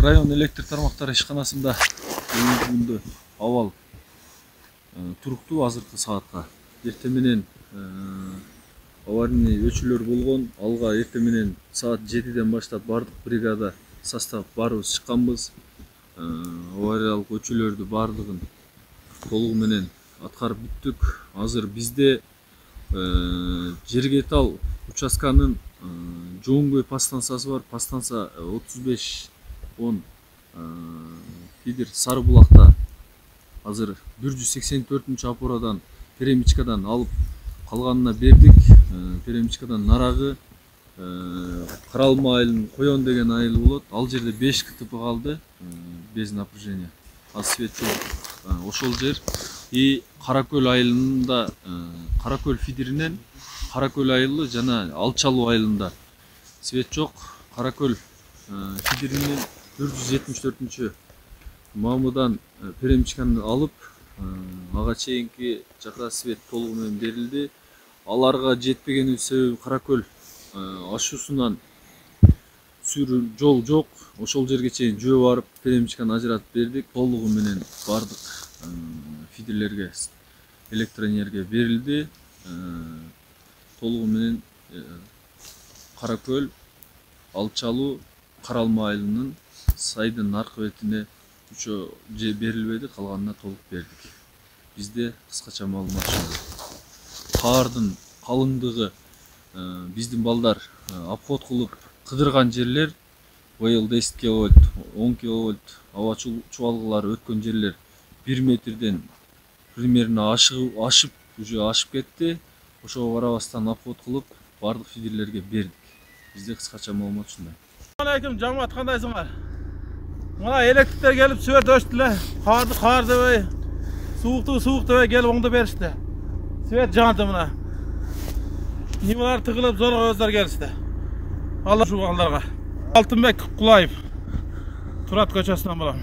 район электр тармактары ишканасында бүгүнкү абал туруктуу азыркы саатка. Эртең менен аварийный өчүүлөр болгон. Алга эртең менен саат 7ден баштап бардык бригада состав барыбыз чыкканбыз. Авариялык өчүүлөрдү бардыгын толугу менен аткарып бүттүк. Азыр бизде Жергетал участканын Жоңгөй подстанциясы бар. Подстанция 35-10 Фидер Сарыбулакта. Азыр 184 опорадан перемичкадан алып калганына бердик. Перемичкадан нарагы Каралма айылын Коён деген айыл болот. Ал жерде 5 КТП калды, без напряжения. А свет жок. Ошол жер и Каракөл айылында Каракөл Фидеринен Каракөл айылы жана Алчалуу айылында свет жок. Каракөл Фидеринен 474 мамыдан перемичканы алып ага чейинки жака свет толугу менен берилди. Аларга жетпегени себеби Каракөл ашуусунан жол жок. Ошол жерге чейин жөө барып перемичканы ажыратып бердик. Толугу менен бардык фидерлерге электроэнергия берилди. Толугу менен Каракөл, Алчалуу, Каралма айылынын сайдын аркы бетине үчөө же берилбеди, калганына толук бердик. Бизде кыскача маалымат ушул. Каардын калыңдыгы биздин балдар обход кылып кыдырган жерлер быйыл 10 киловольт, 10 киловольт аба чубалгылары өткөн жерлер 1 метрден примерно ашып кетти. Ошого карабастан обход кылып бардык фидерлерге бердик. Бизде кыскача маалымат ушундай. Алейкум, жамаат кандайсыңар? Мына электриктер келип свет өчтүлөр. Кар дебей, суук дебей келип оңдоп беришти. Свет жанды мына. Нималар тыгылып зорго өздөр келишти. Алла ушул балдарга. Алтынбек Кулаев. Турат көчөсүнөн болом.